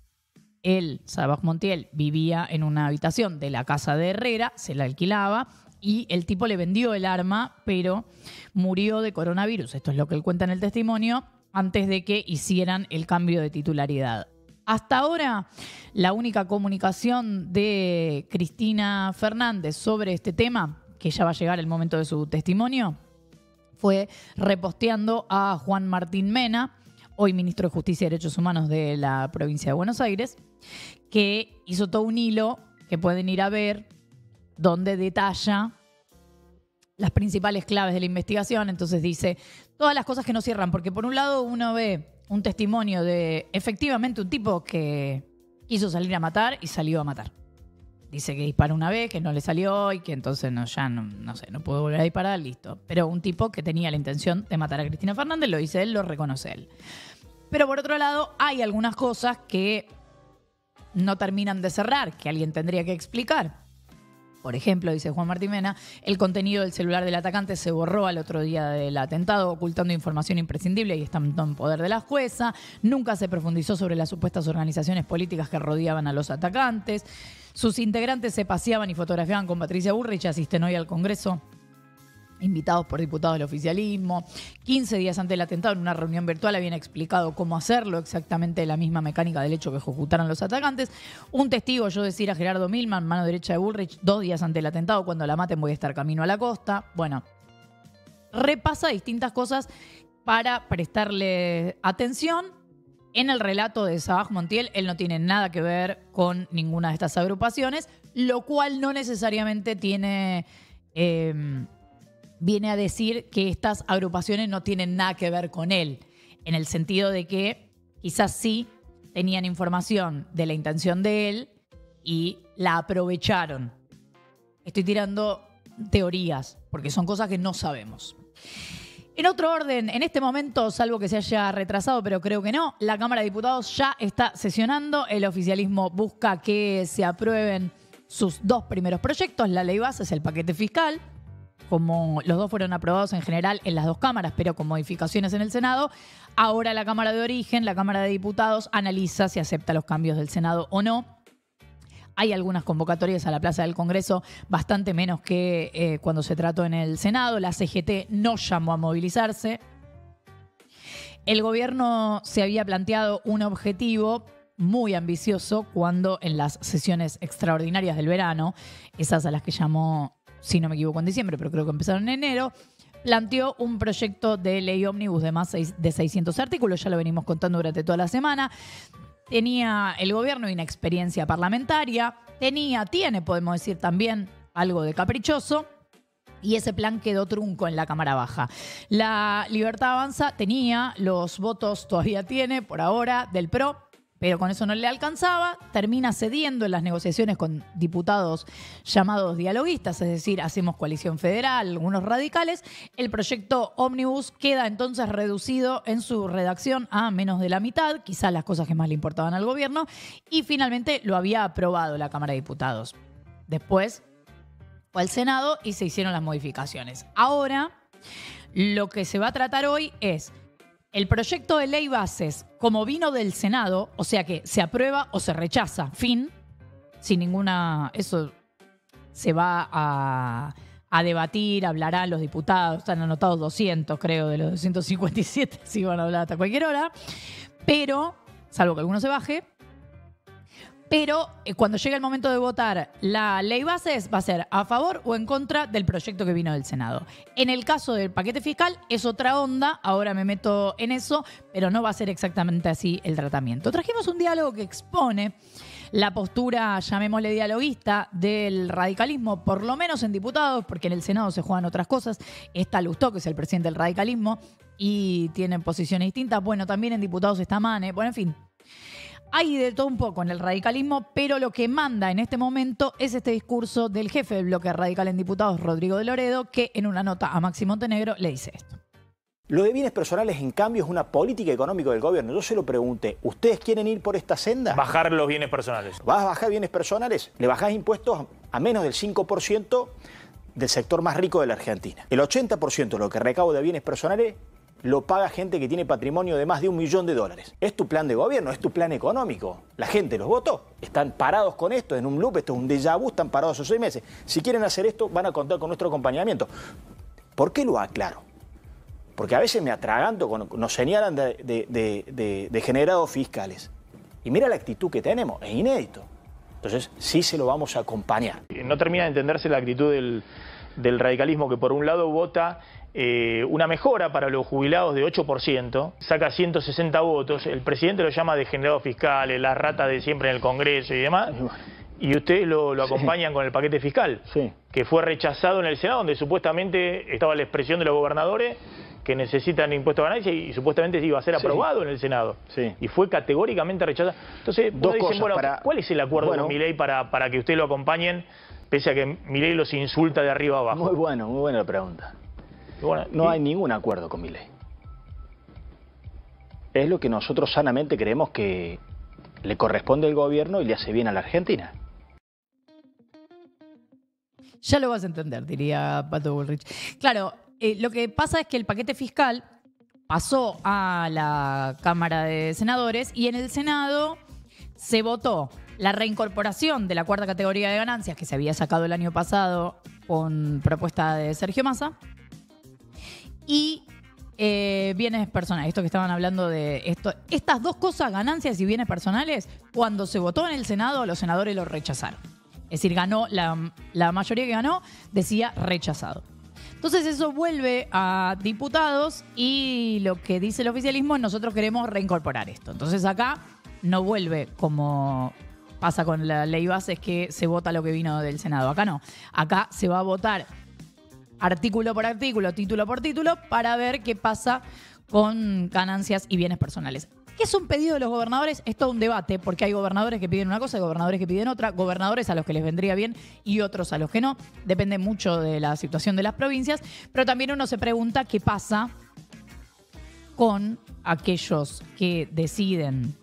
Sabaj Montiel, vivía en una habitación de la casa de Herrera, se la alquilaba, y el tipo le vendió el arma, pero murió de coronavirus. Esto es lo que él cuenta en el testimonio, antes de que hicieran el cambio de titularidad. Hasta ahora, la única comunicación de Cristina Fernández sobre este tema, que ya va a llegar el momento de su testimonio, fue reposteando a Juan Martín Mena, hoy ministro de Justicia y Derechos Humanos de la provincia de Buenos Aires, que hizo todo un hilo que pueden ir a ver, donde detalla las principales claves de la investigación. Entonces dice todas las cosas que no cierran, porque por un lado uno ve un testimonio de efectivamente un tipo que quiso salir a matar y salió a matar. Dice que dispara una vez, que no le salió y que entonces no puede volver a disparar, listo. Pero un tipo que tenía la intención de matar a Cristina Fernández, lo dice él, lo reconoce él. Pero por otro lado, hay algunas cosas que no terminan de cerrar, que alguien tendría que explicar. Por ejemplo, dice Juan Martín Mena, el contenido del celular del atacante se borró al otro día del atentado, ocultando información imprescindible y estando en poder de la jueza. Nunca se profundizó sobre las supuestas organizaciones políticas que rodeaban a los atacantes. Sus integrantes se paseaban y fotografiaban con Patricia Bullrich, asisten hoy al Congreso, invitados por diputados del oficialismo. 15 días antes del atentado, en una reunión virtual, habían explicado cómo hacerlo, exactamente la misma mecánica del hecho que ejecutaron los atacantes. Un testigo, yo decir a Gerardo Milman, mano derecha de Bullrich, 2 días antes del atentado, cuando la maten voy a estar camino a la costa. Bueno, repasa distintas cosas para prestarle atención. En el relato de Sabaj Montiel, él no tiene nada que ver con ninguna de estas agrupaciones, lo cual no necesariamente tiene... viene a decir que estas agrupaciones no tienen nada que ver con él, en el sentido de que quizás sí tenían información de la intención de él y la aprovecharon. Estoy tirando teorías, porque son cosas que no sabemos. En otro orden, en este momento, salvo que se haya retrasado, pero creo que no, la Cámara de Diputados ya está sesionando. El oficialismo busca que se aprueben sus 2 primeros proyectos. La ley base es el paquete fiscal. Como los 2 fueron aprobados en general en las 2 cámaras, pero con modificaciones en el Senado, ahora la Cámara de Origen, la Cámara de Diputados, analiza si acepta los cambios del Senado o no. Hay algunas convocatorias a la Plaza del Congreso, bastante menos que cuando se trató en el Senado. La CGT no llamó a movilizarse. El gobierno se había planteado un objetivo muy ambicioso cuando en las sesiones extraordinarias del verano, esas a las que llamó, si no me equivoco, en diciembre, pero creo que empezaron en enero, planteó un proyecto de ley ómnibus de más de 600 artículos, ya lo venimos contando durante toda la semana. Tenía el gobierno inexperiencia parlamentaria, tiene, podemos decir también, algo de caprichoso, y ese plan quedó trunco en la Cámara Baja. La Libertad Avanza tenía los votos, todavía tiene, por ahora, del PRO, pero con eso no le alcanzaba, termina cediendo en las negociaciones con diputados llamados dialoguistas, es decir, hacemos coalición federal, algunos radicales. El proyecto ómnibus queda entonces reducido en su redacción a menos de la mitad, quizás las cosas que más le importaban al gobierno, y finalmente lo había aprobado la Cámara de Diputados. Después fue al Senado y se hicieron las modificaciones. Ahora, lo que se va a tratar hoy es el proyecto de ley bases, como vino del Senado, o sea que se aprueba o se rechaza, fin, sin ninguna... Eso se va a debatir, hablarán los diputados, están anotados 200, creo, de los 257, si van a hablar hasta cualquier hora, pero, salvo que alguno se baje, pero cuando llegue el momento de votar la ley bases va a ser a favor o en contra del proyecto que vino del Senado. En el caso del paquete fiscal es otra onda, ahora me meto en eso, pero no va a ser exactamente así el tratamiento. Trajimos un diálogo que expone la postura, llamémosle dialoguista, del radicalismo, por lo menos en diputados, porque en el Senado se juegan otras cosas. Está Lustó, que es el presidente del radicalismo, y tienen posiciones distintas. Bueno, también en diputados está Mane, bueno, en fin. Hay de todo un poco en el radicalismo, pero lo que manda en este momento es este discurso del jefe del bloque radical en diputados, Rodrigo de Loredo, que en una nota a Maxi Montenegro le dice esto. Lo de bienes personales, en cambio, es una política económica del gobierno. Yo se lo pregunté, ¿ustedes quieren ir por esta senda? Bajar los bienes personales. ¿Vas a bajar bienes personales? Le bajás impuestos a menos del 5% del sector más rico de la Argentina. El 80% de lo que recauda de bienes personales lo paga gente que tiene patrimonio de más de $1 millón. Es tu plan de gobierno, es tu plan económico. La gente los votó. Están parados con esto, en un loop, esto es un déjà vu, están parados hace 6 meses. Si quieren hacer esto, van a contar con nuestro acompañamiento. ¿Por qué lo aclaro? Porque a veces me atraganto, nos señalan de degenerados fiscales. Y mira la actitud que tenemos, es inédito. Entonces, sí se lo vamos a acompañar. No termina de entenderse la actitud del radicalismo, que por un lado vota una mejora para los jubilados de 8%, saca 160 votos, el presidente lo llama degenerados fiscales, la rata de siempre en el Congreso y demás, y ustedes lo acompañan con el paquete fiscal, que fue rechazado en el Senado, donde supuestamente estaba la expresión de los gobernadores que necesitan impuesto a ganancias y supuestamente iba a ser aprobado en el Senado. Sí. Y fue categóricamente rechazado. Entonces, Dos dicen, cosas bueno, para- ¿cuál es el acuerdo Bueno. con Milei para que usted lo acompañen, pese a que Milei los insulta de arriba abajo? Muy buena la pregunta. Y bueno, No hay ningún acuerdo con Milei. Es lo que nosotros sanamente creemos que le corresponde al gobierno y le hace bien a la Argentina. Ya lo vas a entender, diría Pato Bullrich. Claro, lo que pasa es que el paquete fiscal pasó a la Cámara de Senadores y en el Senado se votó la reincorporación de la cuarta categoría de ganancias que se había sacado el año pasado con propuesta de Sergio Massa y bienes personales. Esto que estaban hablando de esto, estas dos cosas, ganancias y bienes personales, cuando se votó en el Senado, los senadores lo rechazaron. Es decir, ganó la mayoría que ganó decía rechazado. Entonces eso vuelve a diputados y lo que dice el oficialismo es nosotros queremos reincorporar esto. Entonces acá no vuelve como pasa con la ley base, es que se vota lo que vino del Senado. Acá no. Acá se va a votar artículo por artículo, título por título, para ver qué pasa con ganancias y bienes personales. ¿Qué es un pedido de los gobernadores? Es todo un debate, porque hay gobernadores que piden una cosa, hay gobernadores que piden otra, gobernadores a los que les vendría bien y otros a los que no. Depende mucho de la situación de las provincias, pero también uno se pregunta qué pasa con aquellos que deciden,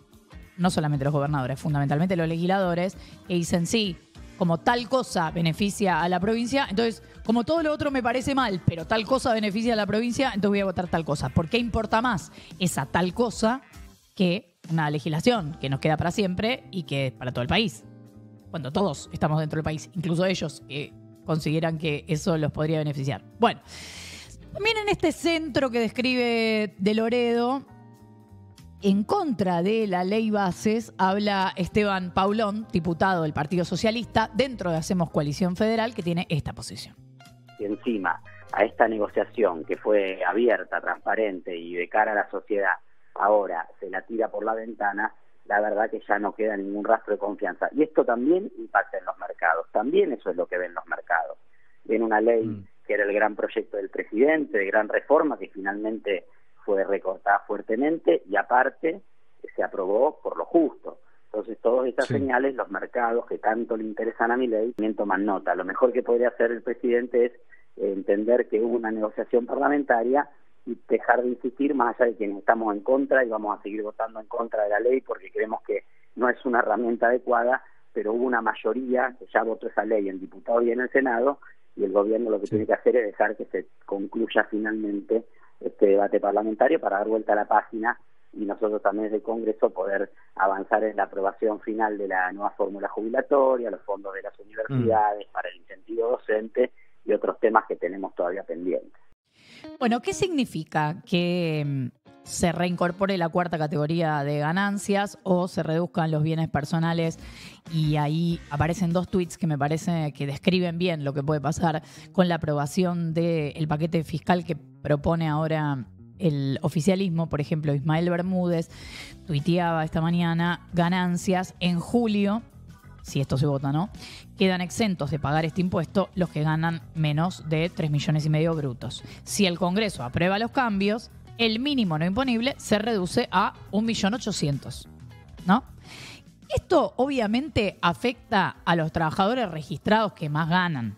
no solamente los gobernadores, fundamentalmente los legisladores, que dicen sí, como tal cosa beneficia a la provincia, entonces como todo lo otro me parece mal, pero tal cosa beneficia a la provincia, entonces voy a votar tal cosa. ¿Por qué importa más esa tal cosa que una legislación que nos queda para siempre y que es para todo el país? Cuando todos estamos dentro del país, incluso ellos que consideran que eso los podría beneficiar. Bueno, también en este centro que describe de Loredo, en contra de la ley bases, habla Esteban Paulón, diputado del Partido Socialista, dentro de Hacemos Coalición Federal, que tiene esta posición. Y encima a esta negociación que fue abierta, transparente y de cara a la sociedad, ahora se la tira por la ventana, la verdad que ya no queda ningún rastro de confianza. Y esto también impacta en los mercados, también eso es lo que ven los mercados. Ven una ley que era el gran proyecto del presidente, de gran reforma, que finalmente fue recortada fuertemente y aparte se aprobó por lo justo. Entonces todas estas señales, los mercados que tanto le interesan a Milei, también toman nota. Lo mejor que podría hacer el presidente es entender que hubo una negociación parlamentaria y dejar de insistir, más allá de quienes estamos en contra y vamos a seguir votando en contra de la ley porque creemos que no es una herramienta adecuada, pero hubo una mayoría que ya votó esa ley en diputados y en el Senado, y el gobierno lo que tiene que hacer es dejar que se concluya finalmente este debate parlamentario para dar vuelta a la página y nosotros también desde el Congreso poder avanzar en la aprobación final de la nueva fórmula jubilatoria, los fondos de las universidades para el incentivo docente y otros temas que tenemos todavía pendientes. Bueno, ¿qué significa que se reincorpore la cuarta categoría de ganancias o se reduzcan los bienes personales? Y ahí aparecen dos tweets que me parece que describen bien lo que puede pasar con la aprobación del paquete fiscal que propone ahora el oficialismo. Por ejemplo, Ismael Bermúdez tuiteaba esta mañana: ganancias en julio, si esto se vota, ¿no?, quedan exentos de pagar este impuesto los que ganan menos de 3,5 millones brutos. Si el Congreso aprueba los cambios, el mínimo no imponible se reduce a 1.800.000, ¿no? Esto obviamente afecta a los trabajadores registrados que más ganan,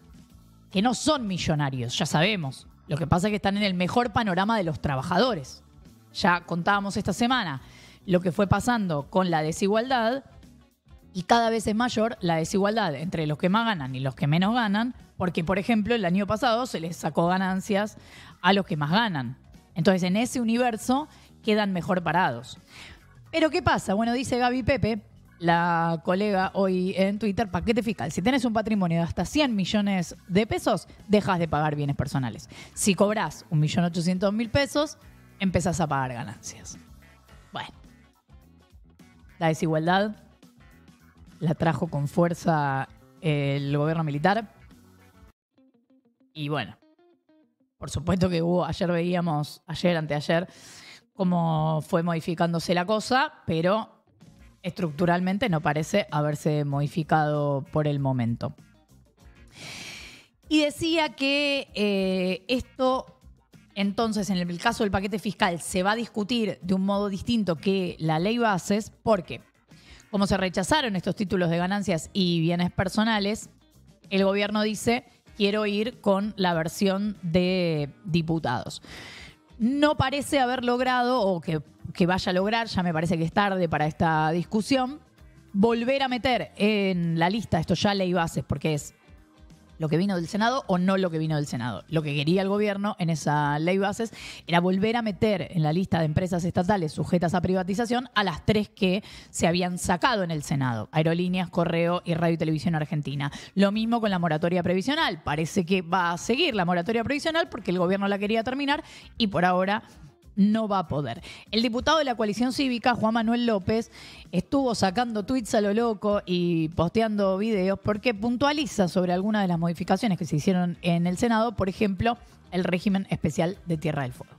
que no son millonarios, ya sabemos. Lo que pasa es que están en el mejor panorama de los trabajadores. Ya contábamos esta semana lo que fue pasando con la desigualdad y cada vez es mayor la desigualdad entre los que más ganan y los que menos ganan, porque, por ejemplo, el año pasado se les sacó ganancias a los que más ganan. Entonces, en ese universo quedan mejor parados. Pero, ¿qué pasa? Bueno, dice Gaby Pepe, la colega hoy en Twitter, paquete fiscal. Si tenés un patrimonio de hasta 100 millones de pesos, dejas de pagar bienes personales. Si cobrás 1.800.000 pesos, empezás a pagar ganancias. Bueno, la desigualdad la trajo con fuerza el gobierno militar. Y bueno, por supuesto que hubo, anteayer, cómo fue modificándose la cosa, pero estructuralmente no parece haberse modificado por el momento. Y decía que esto Entonces, en el caso del paquete fiscal, se va a discutir de un modo distinto que la ley bases, porque como se rechazaron estos títulos de ganancias y bienes personales, el gobierno dice, quiero ir con la versión de diputados. No parece haber logrado, o que vaya a lograr, ya me parece que es tarde para esta discusión, volver a meter en la lista, esto ya ley bases, porque es lo que vino del Senado o no lo que vino del Senado. Lo que quería el gobierno en esa ley bases era volver a meter en la lista de empresas estatales sujetas a privatización a las 3 que se habían sacado en el Senado: Aerolíneas, Correo y Radio y Televisión Argentina. Lo mismo con la moratoria previsional. Parece que va a seguir la moratoria previsional porque el gobierno la quería terminar y por ahora no va a poder. El diputado de la coalición cívica, Juan Manuel López, estuvo sacando tweets a lo loco y posteando videos porque puntualiza sobre algunas de las modificaciones que se hicieron en el Senado, por ejemplo, el régimen especial de Tierra del Fuego.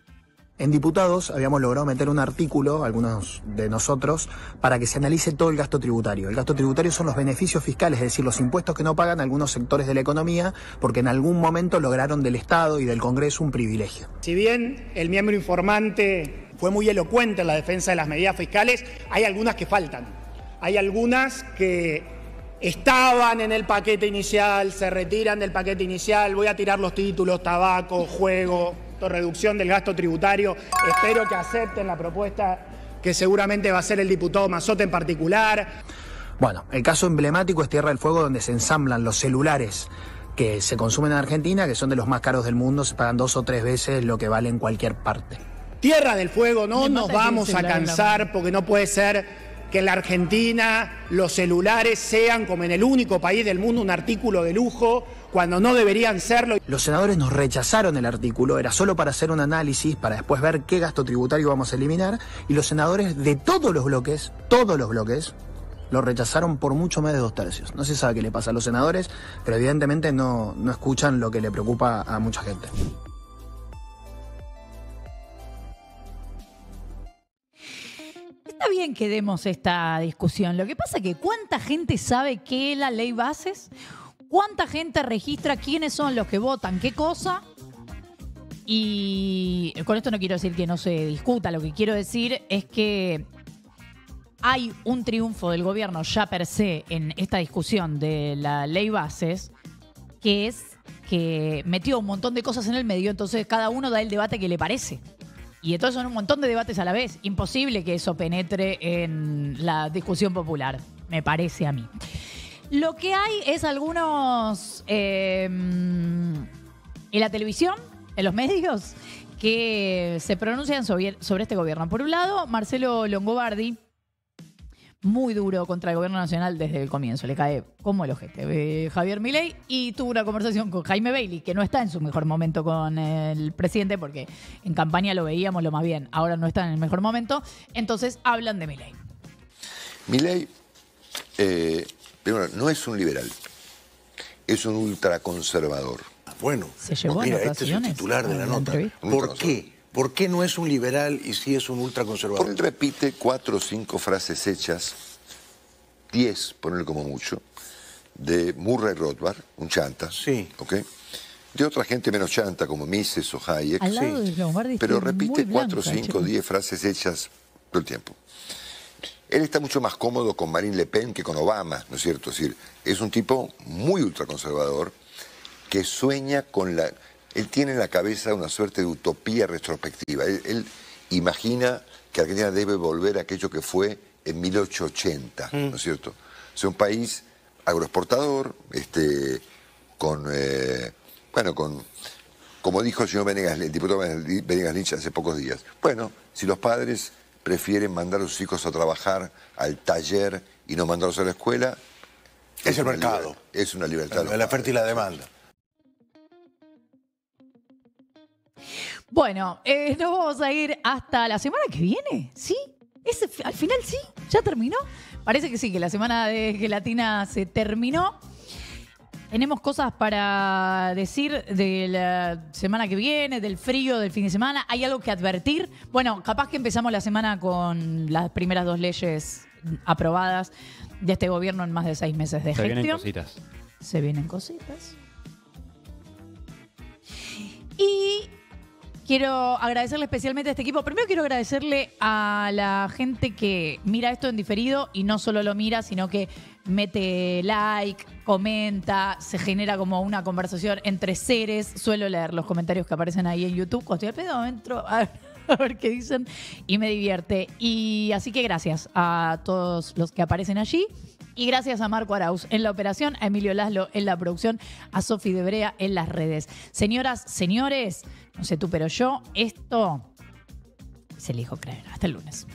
En diputados habíamos logrado meter un artículo, algunos de nosotros, para que se analice todo el gasto tributario. El gasto tributario son los beneficios fiscales, es decir, los impuestos que no pagan algunos sectores de la economía porque en algún momento lograron del Estado y del Congreso un privilegio. Si bien el miembro informante fue muy elocuente en la defensa de las medidas fiscales, hay algunas que faltan. Hay algunas que estaban en el paquete inicial, se retiran del paquete inicial. Voy a tirar los títulos: tabaco, juego, reducción del gasto tributario. Espero que acepten la propuesta que seguramente va a ser el diputado Mazzotta en particular. Bueno, el caso emblemático es Tierra del Fuego, donde se ensamblan los celulares que se consumen en Argentina, que son de los más caros del mundo, se pagan 2 o 3 veces lo que vale en cualquier parte. Tierra del Fuego, no nos vamos a cansar, porque no puede ser que en la Argentina los celulares sean, como en el único país del mundo, un artículo de lujo, cuando no deberían serlo. Los senadores nos rechazaron el artículo, era solo para hacer un análisis, para después ver qué gasto tributario vamos a eliminar, y los senadores de todos los bloques, lo rechazaron por mucho más de 2/3. No se sabe qué le pasa a los senadores, pero evidentemente no escuchan lo que le preocupa a mucha gente. Está bien que demos esta discusión. Lo que pasa es que ¿cuánta gente sabe qué es la ley bases? ¿Cuánta gente registra quiénes son los que votan qué cosa? Y con esto no quiero decir que no se discuta. Lo que quiero decir es que hay un triunfo del gobierno ya per se en esta discusión de la ley bases, que es que metió un montón de cosas en el medio, entonces cada uno da el debate que le parece. Y entonces son un montón de debates a la vez. Imposible que eso penetre en la discusión popular, me parece a mí. Lo que hay es algunos en la televisión, en los medios, que se pronuncian sobre este gobierno. Por un lado, Marcelo Longobardi, muy duro contra el gobierno nacional desde el comienzo, le cae como el ojete Javier Milei, y tuvo una conversación con Jaime Bailey, que no está en su mejor momento con el presidente, porque en campaña lo veíamos lo más bien, ahora no está en el mejor momento, entonces hablan de Milei. Milei, primero, no es un liberal, es un ultraconservador. Bueno, se llevó mira, este es el titular de la nota. ¿Por qué? ¿Por qué no es un liberal y sí es un ultraconservador? Porque repite 4 o 5 frases hechas, 10, ponerle como mucho, de Murray Rothbard, un chanta, sí, ¿ok? De otra gente menos chanta, como Mises o Hayek, al lado de Lombardi, pero repite 4, blanca, 5, 10 frases hechas todo el tiempo. Él está mucho más cómodo con Marine Le Pen que con Obama, ¿no es cierto? Es decir, es un tipo muy ultraconservador que sueña con la... Él tiene en la cabeza una suerte de utopía retrospectiva. Él imagina que Argentina debe volver a aquello que fue en 1880, ¿no es cierto? O sea, un país agroexportador, como dijo el señor Venegas, el diputado Venegas Lynch hace pocos días. Bueno, si los padres prefieren mandar a sus hijos a trabajar al taller y no mandarlos a la escuela... Es el mercado. Es una libertad. La oferta y la demanda. Bueno, nos vamos a ir hasta la semana que viene, ¿sí? Al final sí, ya terminó. Parece que sí, que la semana de gelatina se terminó. Tenemos cosas para decir de la semana que viene, del frío del fin de semana. ¿Hay algo que advertir? Bueno, capaz que empezamos la semana con las primeras 2 leyes aprobadas de este gobierno en más de 6 meses de gestión. Se vienen cositas. Se vienen cositas. Y Quiero agradecerle especialmente a este equipo. Primero quiero agradecerle a la gente que mira esto en diferido y no solo lo mira, sino que mete like, comenta, se genera como una conversación entre seres. Suelo leer los comentarios que aparecen ahí en YouTube. Cuando estoy al pedo, entro a ver qué dicen y me divierte. Y así que gracias a todos los que aparecen allí. Y gracias a Marco Arauz en la operación, a Emilio Laszlo en la producción, a Sofi de Brea en las redes. Señoras, señores, no sé tú, pero yo, esto se elijo creer. Hasta el lunes.